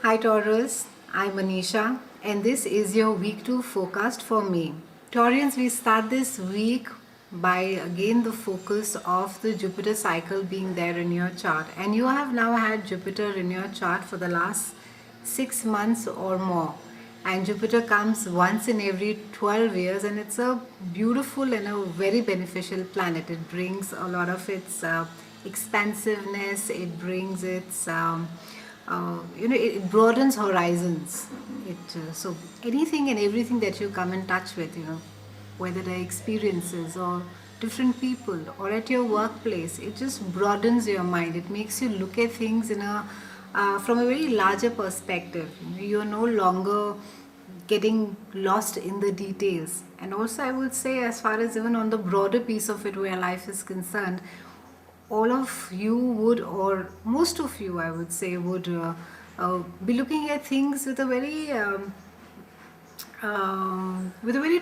Hi Taurus, I'm Manisha and this is your week 2 forecast for me. Taurians, we start this week by again the focus of the Jupiter cycle being there in your chart, and you have now had Jupiter in your chart for the last 6 months or more, and Jupiter comes once in every 12 years, and it's a beautiful and a very beneficial planet. It brings a lot of its expansiveness, it brings its it broadens horizons. So anything and everything that you come in touch with, whether they're experiences or different people or at your workplace, it just broadens your mind. It makes you look at things in a from a very larger perspective. You're no longer getting lost in the details. And also, I would say, as far as even on the broader piece of it where life is concerned, all of you would, or most of you, I would say, would be looking at things with a very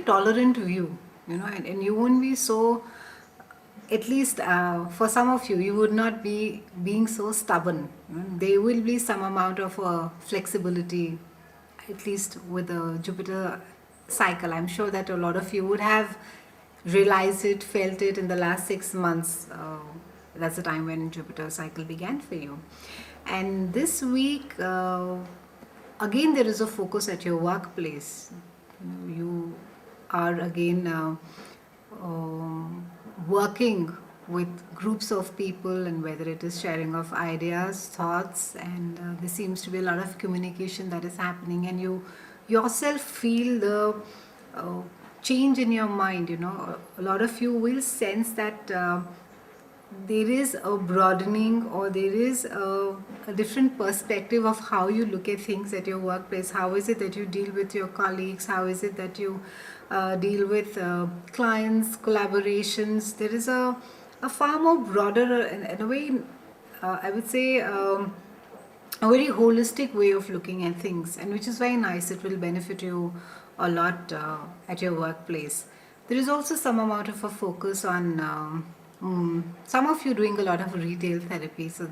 tolerant view, and you won't be so, at least for some of you, you would not be being so stubborn. There will be some amount of flexibility, at least with the Jupiter cycle. I'm sure that a lot of you would have realized it, felt it in the last 6 months. That's the time when Jupiter cycle began for you. And this week, again, there is a focus at your workplace. You are again working with groups of people, and whether it is sharing of ideas, thoughts, and there seems to be a lot of communication that is happening, and you yourself feel the uh, change in your mind. A lot of you will sense that there is a broadening, or there is a different perspective of how you look at things at your workplace. How is it that you deal with your colleagues? How is it that you deal with clients, collaborations? There is a far more broader, in a way, I would say, a very holistic way of looking at things, and which is very nice. It will benefit you a lot at your workplace. There is also some amount of a focus on some of you doing a lot of retail therapy. So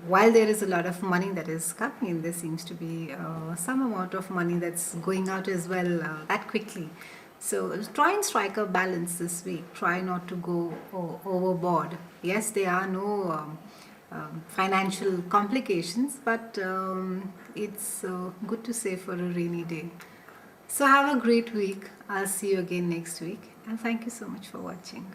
while there is a lot of money that is coming in, there seems to be some amount of money that's going out as well that quickly. So try and strike a balance this week. Try not to go overboard. Yes, there are no financial complications, but it's good to save for a rainy day. So have a great week. I'll see you again next week, and thank you so much for watching.